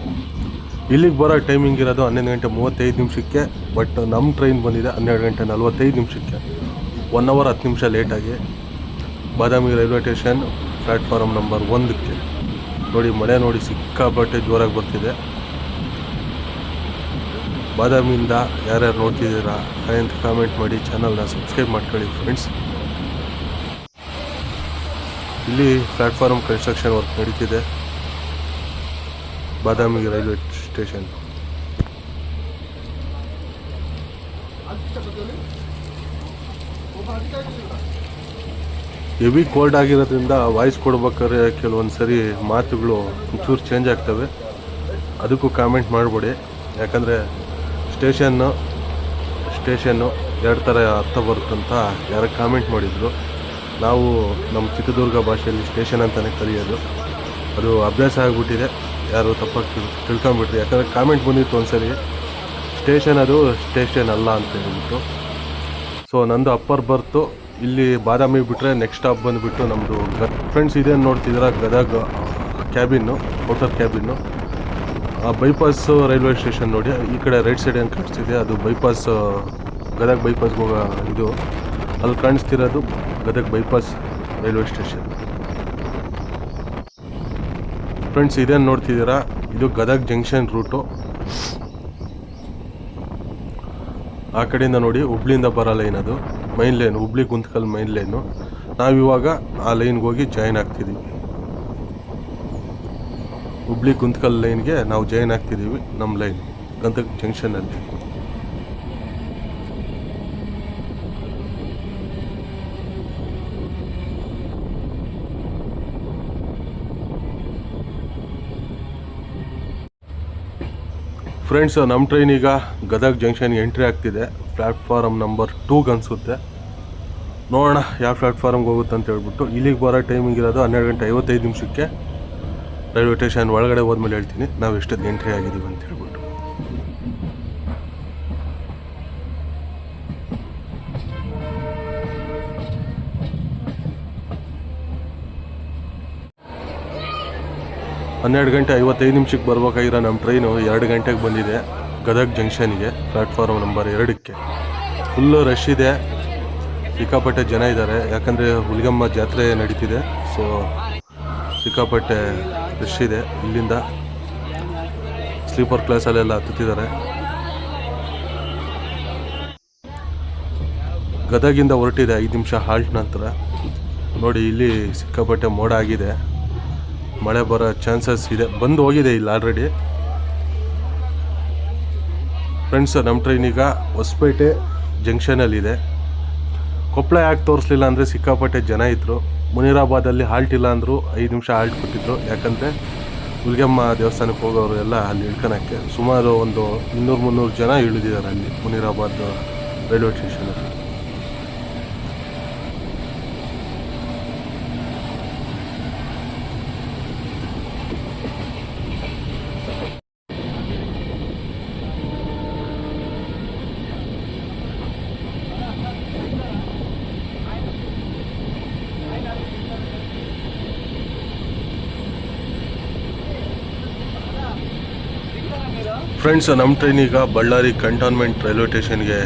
ಇಲ್ಲಿಗೆ ಬರೋ ಟೈಮಿಂಗ್ ಇರೋದು 11:35 ಬಟ್ ನಮ್ಮ ಟ್ರೈನ್ ಬಂದಿದೆ 12:45. 1 ಅವರ್ 10 ನಿಮಿಷ ಲೇಟಾಗಿ ಬಾದಾಮಿ ರೈಲ್ವೆ ಸ್ಟೇಷನ್ ಪ್ಲ್ಯಾಟ್ಫಾರ್ಮ್ ನಂಬರ್ 1ಕ್ಕೆ. ನೋಡಿ, ಮಳೆ ನೋಡಿ ಸಿಕ್ಕಾಪಟ್ಟೆ ಜೋರಾಗಿ ಬರ್ತಿದೆ. ಬಾದಾಮಿಯಿಂದ ಯಾರ್ಯಾರು ನೋಡ್ತಿದ್ದೀರಾ ಅಂತ ಕಾಮೆಂಟ್ ಮಾಡಿ, ಚಾನಲ್ನ ಸಬ್ಸ್ಕ್ರೈಬ್ ಮಾಡ್ಕೊಳ್ಳಿ ಫ್ರೆಂಡ್ಸ್. ಇಲ್ಲಿ ಪ್ಲ್ಯಾಟ್ಫಾರ್ಮ್ ಕನ್ಸ್ಟ್ರಕ್ಷನ್ ವರ್ಕ್ ನಡೀತಿದೆ ಬಾದಾಮಿ ರೈಲ್ವೆ ಸ್ಟೇಷನ್. ಹೆವಿ ಕೋಲ್ಡ್ ಆಗಿರೋದ್ರಿಂದ ವಾಯ್ಸ್ ಕೊಡ್ಬೇಕಾದ್ರೆ ಕೆಲವೊಂದು ಸರಿ ಮಾತುಗಳು ಒಂಚೂರು ಚೇಂಜ್ ಆಗ್ತವೆ, ಅದಕ್ಕೂ ಕಾಮೆಂಟ್ ಮಾಡಬೇಡಿ. ಯಾಕಂದರೆ ಸ್ಟೇಷನ್ನು 2 ಥರ ಅರ್ಥ ಬರುತ್ತಂತ ಯಾರು ಕಾಮೆಂಟ್ ಮಾಡಿದರು. ನಾವು ನಮ್ಮ ಚಿತ್ರದುರ್ಗ ಭಾಷೆಯಲ್ಲಿ ಸ್ಟೇಷನ್ ಅಂತಲೇ ಕರೆಯೋದು, ಅದು ಅಭ್ಯಾಸ ಆಗಿಬಿಟ್ಟಿದೆ. ಯಾರು ತಪ್ಪಾಗಿ ತಿಳ್ಕೊಂಬಿಟ್ರಿ, ಯಾಕಂದರೆ ಕಾಮೆಂಟ್ ಬಂದಿತ್ತು ಒಂದ್ಸರಿ ಸ್ಟೇಷನ್ ಅದು ಸ್ಟೇಷನ್ ಅಲ್ಲ ಅಂತ ಹೇಳ್ಬಿಟ್ಟು. ಸೊ ನಂದು ಅಪ್ಪರ್ ಬರ್ತು ಇಲ್ಲಿ ಬಾದಾಮಿ ಬಿಟ್ಟರೆ ನೆಕ್ಸ್ಟ್ ಸ್ಟಾಪ್ ಬಂದುಬಿಟ್ಟು ನಮ್ಮದು ಫ್ರೆಂಡ್ಸ್. ಇದೇನು ನೋಡ್ತಿದ್ದೀರಾ Gadag cabin, outer cabin. Bypass railway station ನೋಡಿ, ಈ ಕಡೆ ರೈಟ್ ಸೈಡ್ ಏನು ಕಾಣಿಸ್ತಿದೆ ಅದು ಬೈಪಾಸ್, ಗದಗ ಬೈಪಾಸ್ಗೆ ಹೋಗೋ ಇದು. ಅಲ್ಲಿ ಕಾಣಿಸ್ತಿರೋದು Gadag bypass railway station. Friends, ಇದೇನು ನೋಡ್ತಿದ್ದೀರಾ ಇದು ಗದಗ ಜಂಕ್ಷನ್ ರೂಟು. ಆ ಕಡೆಯಿಂದ ನೋಡಿ ಹುಬ್ಳಿಯಿಂದ ಬರೋ ಲೈನ್, ಅದು main line, Hubli Guntakal main line. ನಾವಿವಾಗ ಆ ಲೈನ್ಗೆ ಹೋಗಿ ಜಾಯಿನ್ ಆಗ್ತಿದ್ದೀವಿ. ಹುಬ್ಳಿ ಗುಂತಕಲ್ ಲೈನ್ಗೆ ನಾವು ಜಾಯಿನ್ ಆಗ್ತಿದ್ದೀವಿ, ನಮ್ಮ ಲೈನ್ ಗದಗ ಜಂಕ್ಷನಲ್ಲಿ. ಫ್ರೆಂಡ್ಸ್, ನಮ್ಮ ಟ್ರೈನ್ ಈಗ ಗದಗ ಜಂಕ್ಷನ್ಗೆ ಎಂಟ್ರಿ ಆಗ್ತಿದೆ ಪ್ಲ್ಯಾಟ್ಫಾರ್ಮ್ ನಂಬರ್ 2ಗೆ ಅನಿಸುತ್ತೆ. ನೋಡೋಣ ಯಾವ ಪ್ಲ್ಯಾಟ್ಫಾರ್ಮ್ಗೆ ಹೋಗುತ್ತೆ ಅಂತ ಹೇಳ್ಬಿಟ್ಟು. ಇಲ್ಲಿಗೆ ಬರೋ ಟೈಮಿಂಗ್ ಇರೋದು 12:55. ರೈಲ್ವೆ ಸ್ಟೇಷನ್ ಒಳಗಡೆ ಹೋದ್ಮೇಲೆ ಹೇಳ್ತೀನಿ ನಾವು ಎಷ್ಟೊತ್ತು ಎಂಟ್ರಿ ಆಗಿದ್ದೀವಿ ಅಂತ ಹೇಳ್ಬಿಟ್ಟು. ಹನ್ನೆರಡು ಗಂಟೆ 55 ನಿಮಿಷಕ್ಕೆ ಬರ್ಬೇಕಾಗಿರೋ ನಮ್ಮ ಟ್ರೈನು 2 ಗಂಟೆಗೆ ಬಂದಿದೆ ಗದಗ ಜಂಕ್ಷನ್ಗೆ ಪ್ಲ್ಯಾಟ್ಫಾರ್ಮ್ ನಂಬರ್ 2ಕ್ಕೆ. ಫುಲ್ಲು ರಶ್ ಇದೆ, ಸಿಕ್ಕಾಪಟ್ಟೆ ಜನ ಇದ್ದಾರೆ. ಯಾಕಂದರೆ ಹುಲಿಗಮ್ಮ ಜಾತ್ರೆ ನಡೀತಿದೆ, ಸೊ ಸಿಕ್ಕಾಪಟ್ಟೆ ರಶ್ ಇದೆ. ಇಲ್ಲಿಂದ ಸ್ಲೀಪರ್ ಕ್ಲಾಸಲ್ಲೆಲ್ಲ ಹತ್ತುತ್ತಿದ್ದಾರೆ. ಗದಗಿಂದ ಹೊರಟಿದೆ 5 ನಿಮಿಷ ಹಾಲ್ಟ್ ನಂತರ. ನೋಡಿ, ಇಲ್ಲಿ ಸಿಕ್ಕಾಪಟ್ಟೆ ಮೋಡ ಆಗಿದೆ, ಮಳೆ ಬರೋ ಚಾನ್ಸಸ್ ಇದೆ, ಬಂದು ಹೋಗಿದೆ ಇಲ್ಲಿ ಆಲ್ರೆಡಿ. ಫ್ರೆಂಡ್ಸ್, ನಮ್ಮ ಟ್ರೈನ್ ಈಗ ಹೊಸಪೇಟೆ ಜಂಕ್ಷನಲ್ಲಿದೆ. ಕೊಪ್ಪಳ ಯಾಕೆ ತೋರಿಸ್ಲಿಲ್ಲ ಅಂದರೆ ಸಿಕ್ಕಾಪಟ್ಟೆ ಜನ ಇದ್ದರು. ಮುನಿರಾಬಾದಲ್ಲಿ ಹಾಲ್ಟ್ ಇಲ್ಲ ಅಂದರು, 5 ನಿಮಿಷ ಹಾಲ್ಟ್ ಕೊಟ್ಟಿದ್ರು. ಯಾಕಂದರೆ ಹುಲಿಗಮ್ಮ ದೇವಸ್ಥಾನಕ್ಕೆ ಹೋಗೋರು ಎಲ್ಲ ಅಲ್ಲಿ ಇಳ್ಕೊಳಕ್ಕೆ ಸುಮಾರು ಒಂದು 200-300 ಜನ ಇಳಿದಿದ್ದಾರೆ ಅಲ್ಲಿ ಮುನಿರಾಬಾದ್ ರೈಲ್ವೆ ಸ್ಟೇಷನಲ್ಲಿ. ಫ್ರೆಂಡ್ಸ್, ನಮ್ಮ ಟ್ರೈನ್ ಈಗ ಬಳ್ಳಾರಿ ಕಂಟೋನ್ಮೆಂಟ್ ರೈಲ್ವೆ ಸ್ಟೇಷನ್ಗೆ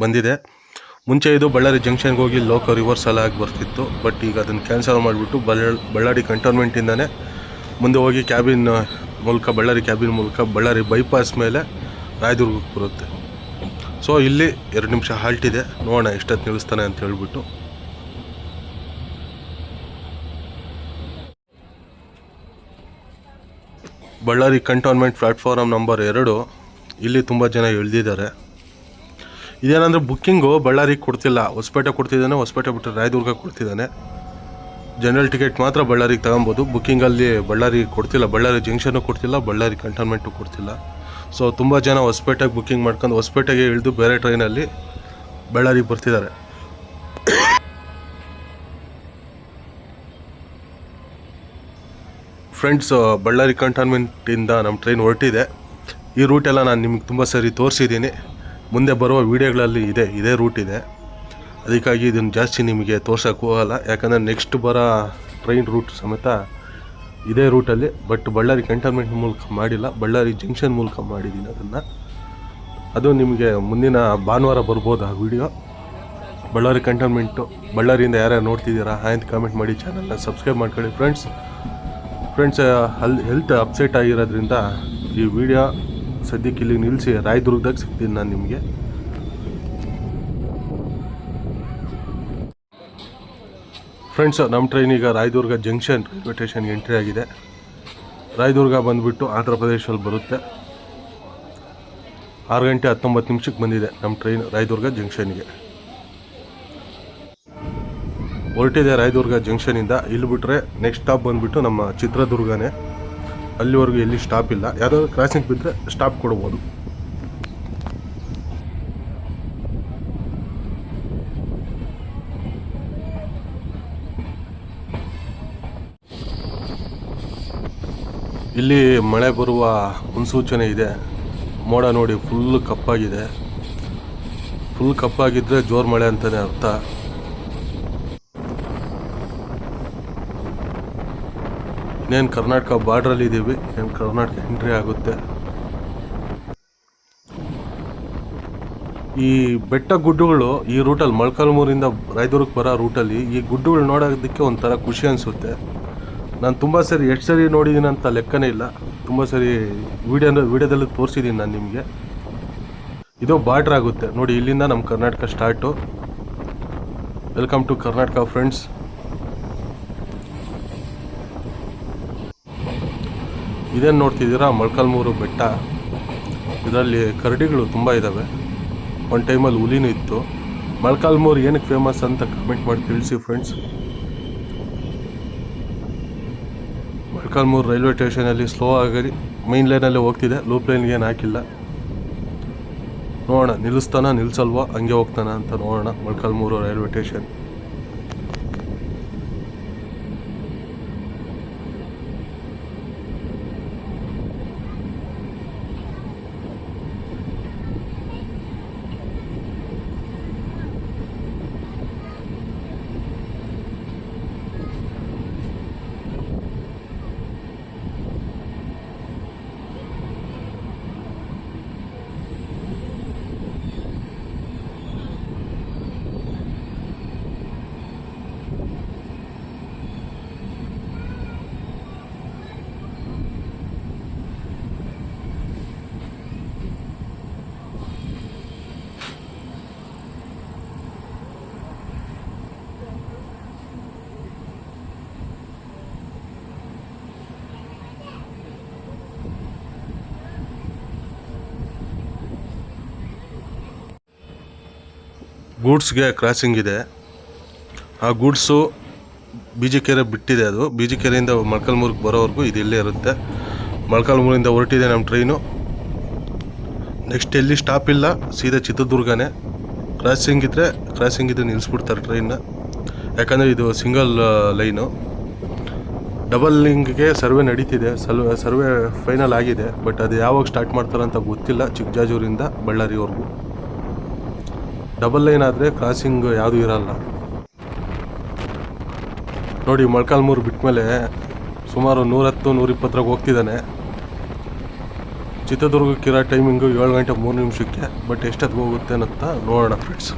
ಬಂದಿದೆ. ಮುಂಚೆ ಇದು ಬಳ್ಳಾರಿ ಜಂಕ್ಷನ್ಗೆ ಹೋಗಿ ಲೋಕಲ್ ರಿವರ್ಸಲ್ ಆಗಿ ಬರ್ತಿತ್ತು, ಬಟ್ ಈಗ ಅದನ್ನು ಕ್ಯಾನ್ಸಲ್ ಮಾಡಿಬಿಟ್ಟು ಬಳ್ಳಾರಿ ಕಂಟೋನ್ಮೆಂಟಿಂದನೇ ಮುಂದೆ ಹೋಗಿ ಕ್ಯಾಬಿನ್ ಮೂಲಕ, ಬಳ್ಳಾರಿ ಕ್ಯಾಬಿನ್ ಮೂಲಕ ಬಳ್ಳಾರಿ ಬೈಪಾಸ್ ಮೇಲೆ ರಾಯದುರ್ಗಕ್ಕೆ ಬರುತ್ತೆ. ಸೊ ಇಲ್ಲಿ 2 ನಿಮಿಷ ಹಾಲ್ಟ್ ಇದೆ, ನೋಡೋಣ ಎಷ್ಟೊತ್ತು ನಿಲ್ಲಿಸ್ತಾನೆ ಅಂತ ಹೇಳ್ಬಿಟ್ಟು. ಬಳ್ಳಾರಿ ಕಂಟೋನ್ಮೆಂಟ್ ಪ್ಲ್ಯಾಟ್ಫಾರ್ಮ್ ನಂಬರ್ 2, ಇಲ್ಲಿ ತುಂಬ ಜನ ಇಳಿದಿದ್ದಾರೆ. ಇದೇನಂದರೆ ಬುಕ್ಕಿಂಗು ಬಳ್ಳಾರಿಗೆ ಕೊಡ್ತಿಲ್ಲ, ಹೊಸಪೇಟೆ ಕೊಡ್ತಿದ್ದಾನೆ, ಹೊಸಪೇಟೆ ಬಿಟ್ಟರೆ ರಾಯದುರ್ಗ ಕೊಡ್ತಿದ್ದಾನೆ. ಜನರಲ್ ಟಿಕೆಟ್ ಮಾತ್ರ ಬಳ್ಳಾರಿಗೆ ತಗೊಬೋದು, ಬುಕ್ಕಿಂಗಲ್ಲಿ ಬಳ್ಳಾರಿಗೆ ಕೊಡ್ತಿಲ್ಲ, ಬಳ್ಳಾರಿ ಜಂಕ್ಷನ್ನು ಕೊಡ್ತಿಲ್ಲ, ಬಳ್ಳಾರಿ ಕಂಟೋನ್ಮೆಂಟು ಕೊಡ್ತಿಲ್ಲ. ಸೊ ತುಂಬ ಜನ ಹೊಸಪೇಟೆಗೆ ಬುಕ್ಕಿಂಗ್ ಮಾಡ್ಕೊಂಡು ಹೊಸಪೇಟೆಗೆ ಇಳಿದು ಬೇರೆ ಟ್ರೈನಲ್ಲಿ ಬಳ್ಳಾರಿಗೆ ಬರ್ತಿದ್ದಾರೆ. ಫ್ರೆಂಡ್ಸ್, ಬಳ್ಳಾರಿ ಕಂಟೋನ್ಮೆಂಟಿಂದ ನಮ್ಮ ಟ್ರೈನ್ ಹೊರಟಿದೆ. ಈ ರೂಟೆಲ್ಲ ನಾನು ನಿಮಗೆ ತುಂಬ ಸರಿ ತೋರಿಸಿದ್ದೀನಿ, ಮುಂದೆ ಬರುವ ವೀಡಿಯೋಗಳಲ್ಲಿ ಇದೇ ರೂಟ್ ಇದೆ. ಅದಕ್ಕಾಗಿ ಇದನ್ನು ಜಾಸ್ತಿ ನಿಮಗೆ ತೋರ್ಸೋಕ್ಕೆ ಹೋಗಲ್ಲ, ಯಾಕಂದರೆ ನೆಕ್ಸ್ಟ್ ಬರೋ ಟ್ರೈನ್ ರೂಟ್ ಸಮೇತ ಇದೇ ರೂಟಲ್ಲಿ, ಬಟ್ ಬಳ್ಳಾರಿ ಕಂಟೋನ್ಮೆಂಟ್ ಮೂಲಕ ಮಾಡಿಲ್ಲ, ಬಳ್ಳಾರಿ ಜಂಕ್ಷನ್ ಮೂಲಕ ಮಾಡಿದ್ದೀನಿ ಅದನ್ನು. ಅದು ನಿಮಗೆ ಮುಂದಿನ ಭಾನುವಾರ ಬರ್ಬೋದು ಆ ವಿಡಿಯೋ. ಬಳ್ಳಾರಿ ಕಂಟೋನ್ಮೆಂಟು, ಬಳ್ಳಾರಿಯಿಂದ ಯಾರ್ಯಾರು ನೋಡ್ತಿದ್ದೀರಾ ಅಂತ ಕಾಮೆಂಟ್ ಮಾಡಿ, ಚಾನಲ್ನ ಸಬ್ಸ್ಕ್ರೈಬ್ ಮಾಡ್ಕೊಳ್ಳಿ ಫ್ರೆಂಡ್ಸ್. ಹೆಲ್ತ್ ಅಪ್ಸೆಟ್ ಆಗಿರೋದ್ರಿಂದ ಈ ವಿಡಿಯೋ ಸದ್ಯಕ್ಕೆ ಇಲ್ಲಿ ನಿಲ್ಲಿಸಿ ರಾಯದುರ್ಗದಾಗ ಸಿಗ್ತೀನಿ ನಾನು ನಿಮಗೆ. ಫ್ರೆಂಡ್ಸ್, ನಮ್ಮ ಟ್ರೈನ್ ಈಗ ರಾಯದುರ್ಗ ಜಂಕ್ಷನ್ ರೈಲ್ವೆ ಸ್ಟೇಷನ್ಗೆ ಎಂಟ್ರಿ ಆಗಿದೆ. ರಾಯದುರ್ಗ ಬಂದುಬಿಟ್ಟು ಆಂಧ್ರ ಪ್ರದೇಶದಲ್ಲಿ ಬರುತ್ತೆ. 6 ಗಂಟೆ 19 ನಿಮಿಷಕ್ಕೆ ಬಂದಿದೆ ನಮ್ಮ ಟ್ರೈನ್ ರಾಯದುರ್ಗ ಜಂಕ್ಷನ್ಗೆ. ಹೊರಟಿದೆ ರಾಯದುರ್ಗ ಜಂಕ್ಷನಿಂದ. ಇಲ್ಲಿ ಬಿಟ್ಟರೆ ನೆಕ್ಸ್ಟ್ ಸ್ಟಾಪ್ ಬಂದುಬಿಟ್ಟು ನಮ್ಮ ಚಿತ್ರದುರ್ಗನೇ. ಅಲ್ಲಿವರೆಗೂ ಎಲ್ಲಿ ಸ್ಟಾಪ್ ಇಲ್ಲ. ಯಾವುದಾದ್ರು ಕ್ರಾಸಿಂಗ್ ಬಿದ್ದರೆ ಸ್ಟಾಪ್ ಕೊಡ್ಬೋದು. ಇಲ್ಲಿ ಮಳೆ ಬರುವ ಮುನ್ಸೂಚನೆ ಇದೆ. ಮೋಡ ನೋಡಿ ಫುಲ್ ಕಪ್ಪಾಗಿದೆ. ಫುಲ್ ಕಪ್ಪಾಗಿದ್ದರೆ ಜೋರು ಮಳೆ ಅಂತಲೇ ಅರ್ಥ. ಇನ್ನೇನು ಕರ್ನಾಟಕ ಬಾರ್ಡ್ರಲ್ಲಿ ಇದ್ದೀವಿ, ಏನು ಕರ್ನಾಟಕ ಎಂಟ್ರಿ ಆಗುತ್ತೆ. ಈ ಬೆಟ್ಟ ಗುಡ್ಡಗಳು ಈ ರೂಟಲ್ಲಿ, ಮೊಳಕಾಲ್ಮೂರಿಂದ ರಾಯದುರ್ಗ ಬರೋ ರೂಟಲ್ಲಿ ಈ ಗುಡ್ಡಗಳು ನೋಡೋದಕ್ಕೆ ಒಂಥರ ಖುಷಿ ಅನಿಸುತ್ತೆ. ನಾನು ತುಂಬ ಸರಿ ಎಷ್ಟು ಸರಿ ನೋಡಿದ್ದೀನಿ ಅಂತ ಲೆಕ್ಕನೇ ಇಲ್ಲ. ತುಂಬ ಸರಿ ವಿಡಿಯೋದಲ್ಲಿ ತೋರಿಸಿದ್ದೀನಿ ನಾನು ನಿಮಗೆ. ಇದು ಬಾರ್ಡ್ರ್ ಆಗುತ್ತೆ ನೋಡಿ, ಇಲ್ಲಿಂದ ನಮ್ಮ Karnataka start. Welcome to Karnataka friends. ಇದೇನು ನೋಡ್ತಿದ್ದೀರಾ, ಮೊಳಕಾಲ್ಮೂರು ಬೆಟ್ಟ. ಇದರಲ್ಲಿ ಕರಡಿಗಳು ತುಂಬ ಇದ್ದಾವೆ. ಒಂದು ಟೈಮಲ್ಲಿ ಹುಲಿನೂ ಇತ್ತು. ಮೊಳಕಾಲ್ಮೂರು ಏನಕ್ಕೆ ಫೇಮಸ್ ಅಂತ ಕಮೆಂಟ್ ಮಾಡಿ ತಿಳಿಸಿ ಫ್ರೆಂಡ್ಸ್. ಮೊಳಕಾಲ್ಮೂರು ರೈಲ್ವೆ ಸ್ಟೇಷನಲ್ಲಿ ಸ್ಲೋ ಆಗಿ ಮೈನ್ ಲೈನಲ್ಲೇ ಹೋಗ್ತಿದೆ, ಲೂಪ್ ಲೈನ್ಗೆ ಏನು ಹಾಕಿಲ್ಲ. ನೋಡೋಣ ನಿಲ್ಲಿಸ್ತಾನ ನಿಲ್ಲಿಸಲ್ವಾ, ಹಂಗೆ ಹೋಗ್ತಾನ ಅಂತ ನೋಡೋಣ. Molakalmuru railway station. ಗೂಡ್ಸ್ಗೆ ಕ್ರಾಸಿಂಗ್ ಇದೆ. ಆ ಗೂಡ್ಸು ಬೀಜಿಕೆರೆ ಬಿಟ್ಟಿದೆ. ಅದು ಬೀಜಿಕೆರೆಯಿಂದ ಮೊಳಕಾಲ್ಮೂರಿಗೆ ಬರೋವರೆಗೂ ಇದು ಇಲ್ಲೇ ಇರುತ್ತೆ. ಮೊಳಕಾಲ್ಮೂರಿಂದ ಹೊರಟಿದೆ ನಮ್ಮ ಟ್ರೈನು. ನೆಕ್ಸ್ಟ್ ಎಲ್ಲಿ ಸ್ಟಾಪ್ ಇಲ್ಲ, ಸೀದಾ ಚಿತ್ರದುರ್ಗನೇ. ಕ್ರಾಸಿಂಗ್ ಇದ್ದರೆ ನಿಲ್ಲಿಸ್ಬಿಡ್ತಾರೆ ಟ್ರೈನ್ನ. ಯಾಕಂದರೆ ಇದು ಸಿಂಗಲ್ ಲೈನು. ಡಬಲ್ ಲಿಂಕ್ಗೆ ಸರ್ವೆ ನಡೀತಿದೆ. ಸರ್ವೆ ಫೈನಲ್ ಆಗಿದೆ, ಬಟ್ ಅದು ಯಾವಾಗ ಸ್ಟಾರ್ಟ್ ಮಾಡ್ತಾರಂತ ಗೊತ್ತಿಲ್ಲ. ಚಿಕ್ಕಜಾಜೂರಿಂದ ಬಳ್ಳಾರಿವರೆಗೂ ಡಬಲ್ ಲೈನ್ ಆದರೆ ಕ್ರಾಸಿಂಗ್ ಯಾವುದೂ ಇರಲ್ಲ. ನೋಡಿ, ಮೊಳಕಾಲ್ಮೂರು ಬಿಟ್ಟಮೇಲೆ ಸುಮಾರು 110-120 ಹೋಗ್ತಿದ್ದಾನೆ. ಚಿತ್ರದುರ್ಗಕ್ಕಿರೋ ಟೈಮಿಂಗು 7 ಗಂಟೆ 3 ನಿಮಿಷಕ್ಕೆ. ಬಟ್ ಎಷ್ಟೊತ್ತಿಗೆ ಹೋಗುತ್ತೆ ಅಂತ ನೋಡೋಣ ಫ್ರೆಂಡ್ಸ್.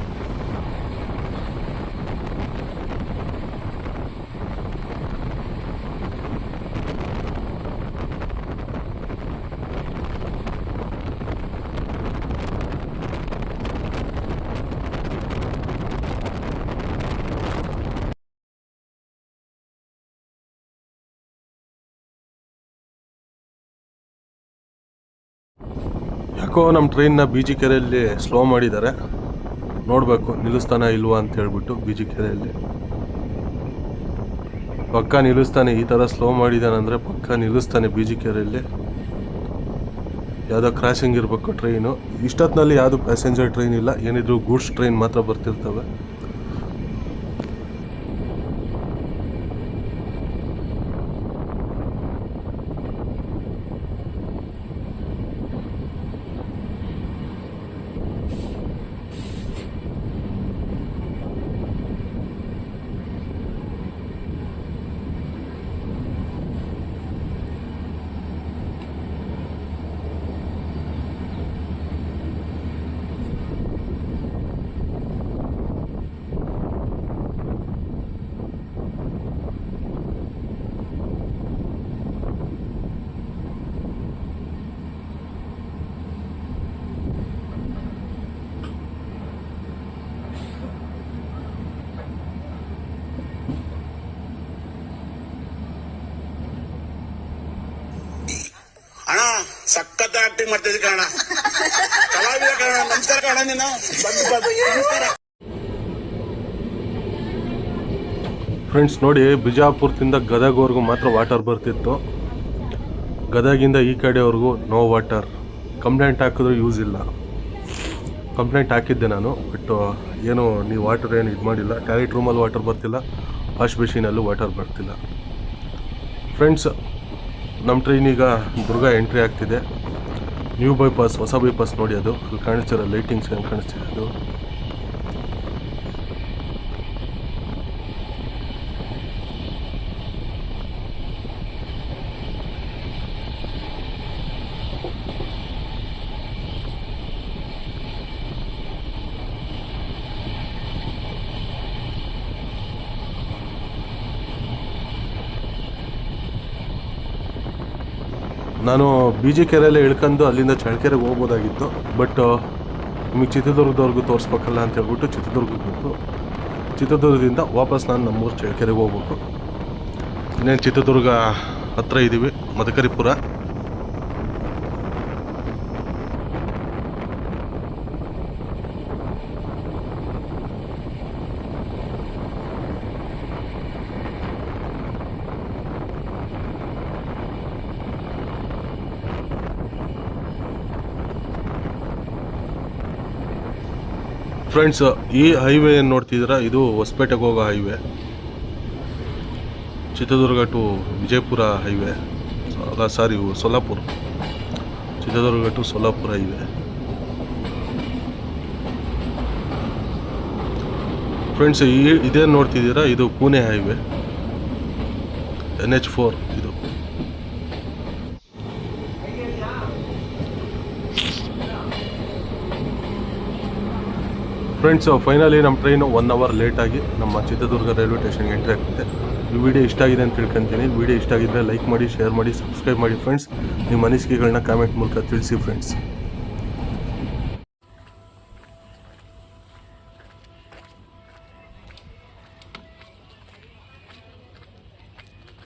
ಯಾಕೋ ನಮ್ಮ ಟ್ರೈನ್ನ ಬೀಜಿಕೆರೆಯಲ್ಲಿ ಸ್ಲೋ ಮಾಡಿದ್ದಾರೆ. ನೋಡಬೇಕು ನಿಲ್ಲಿಸ್ತಾನೆ ಇಲ್ವಾ ಅಂತ ಹೇಳ್ಬಿಟ್ಟು. ಬೀಜಿಕೆರೆಯಲ್ಲಿ ಪಕ್ಕ ನಿಲ್ಲಿಸ್ತಾನೆ. ಈ ಥರ ಸ್ಲೋ ಮಾಡಿದ್ದಾನಂದರೆ ಪಕ್ಕ ನಿಲ್ಲಿಸ್ತಾನೆ ಬೀಜಿಕೆರೆಯಲ್ಲಿ. ಯಾವುದೋ ಕ್ರಾಸಿಂಗ್ ಇರಬೇಕು ಟ್ರೈನು. ಇಷ್ಟೊತ್ತಿನಲ್ಲಿ ಯಾವುದು ಪ್ಯಾಸೆಂಜರ್ ಟ್ರೈನ್ ಇಲ್ಲ, ಏನಿದ್ರು ಗೂಡ್ಸ್ ಟ್ರೈನ್ ಮಾತ್ರ ಬರ್ತಿರ್ತವೆ. ಬದ್ಧ ಆಕ್ಟಿಂಗ್ ಮಾಡ್ತಿದ್ದೆ ಕಾರಣ ಕಲಾವಿದ ಕಾರಣ. ನಮಸ್ಕಾರ ಕಾರಣ ನೀನು ನಮಸ್ಕಾರ. ಫ್ರೆಂಡ್ಸ್ ನೋಡಿ, ಬಿಜಾಪುರದಿಂದ ಗದಗವರೆಗೂ ಮಾತ್ರ ವಾಟರ್ ಬರ್ತಿತ್ತು. ಗದಗಿಂದ ಈ ಕಡೆವರೆಗೂ ನೋ ವಾಟರ್. ಕಂಪ್ಲೇಂಟ್ ಹಾಕಿದ್ರೂ ಯೂಸ್ ಇಲ್ಲ. ಕಂಪ್ಲೇಂಟ್ ಹಾಕಿದ್ದೆ ನಾನು, ಬಟ್ ಏನು ನೀವು ವಾಟರ್ ಏನು ಇದು ಮಾಡಿಲ್ಲ. ಟಾಯ್ಲೆಟ್ ರೂಮಲ್ಲಿ ವಾಟರ್ ಬರ್ತಿಲ್ಲ, ವಾಶ್ ಬೇಸಿನಲ್ಲೂ ವಾಟರ್ ಬರ್ತಿಲ್ಲ. ಫ್ರೆಂಡ್ಸ್, ನಮ್ಮ ಟ್ರೈನ್ ಈಗ ದುರ್ಗ ಎಂಟ್ರಿ ಆಗ್ತಿದೆ. ನ್ಯೂ ಬೈಪಾಸ್, ಹೊಸ ಬೈಪಾಸ್ ನೋಡಿ, ಅದು ಅಲ್ಲಿ ಕಾಣಿಸ್ತಿರೋ ಲೈಟಿಂಗ್ಸ್ ಏನು ಕಾಣಿಸ್ತಿದೆ ಅದು. ನಾನು BG ಕೆರೆಯಲ್ಲೇ ಇಳ್ಕೊಂಡು ಅಲ್ಲಿಂದ ಚಳ್ಳಕೆರೆಗೆ ಹೋಗ್ಬೋದಾಗಿತ್ತು, ಬಟ್ ನಿಮಗೆ ಚಿತ್ರದುರ್ಗದವ್ರಿಗೂ ತೋರಿಸ್ಬೇಕಲ್ಲ ಅಂತ ಹೇಳ್ಬಿಟ್ಟು ಚಿತ್ರದುರ್ಗಕ್ಕೆ ಬಂತು. ಚಿತ್ರದುರ್ಗದಿಂದ ವಾಪಸ್ ನಾನು ನಮ್ಮೂರು ಚಳ್ಳಕೆರೆಗೆ ಹೋಗ್ಬೇಕು. ಇನ್ನೇನು ಚಿತ್ರದುರ್ಗ ಹತ್ರ ಇದ್ದೀವಿ, ಮದಕರಿಪುರ. ಫ್ರೆಂಡ್ಸ್, ಈ ಹೈವೇ ಏನು ನೋಡ್ತಿದ್ದೀರಾ, ಇದು ಹೊಸಪೇಟೆಗೆ ಹೋಗೋ highway. Chitradurga to Vijayapura highway, ಅಲ್ಲ sorry Solapur. Chitradurga to Solapur highway. Friends, ಇದೇನು ನೋಡ್ತಿದ್ದೀರಾ, ಇದು ಪುಣೆ ಹೈವೇ, NH4 ಇದು. ಫ್ರೆಂಡ್ಸ್, ಫೈನಲಿ ನಮ್ಮ ಟ್ರೈನು 1 ಅವರ್ ಲೇಟಾಗಿ ನಮ್ಮ ಚಿತ್ರದುರ್ಗ ರೈಲ್ವೆ ಸ್ಟೇಷನ್ಗೆ ಎಂಟ್ರಿ ಆಗ್ತಿದೆ. ಈ ವಿಡಿಯೋ ಇಷ್ಟ ಆಗಿದೆ ಅಂತ ತಿಳ್ಕೊತೀನಿ. ವಿಡಿಯೋ ಇಷ್ಟ ಆಗಿದ್ದರೆ ಲೈಕ್ ಮಾಡಿ, ಶೇರ್ ಮಾಡಿ, ಸಬ್ಸ್ಕ್ರೈಬ್ ಮಾಡಿ ಫ್ರೆಂಡ್ಸ್. ನಿಮ್ಮ ಅನಿಸಿಕೆಗಳನ್ನ ಕಾಮೆಂಟ್ ಮೂಲಕ ತಿಳಿಸಿ ಫ್ರೆಂಡ್ಸ್.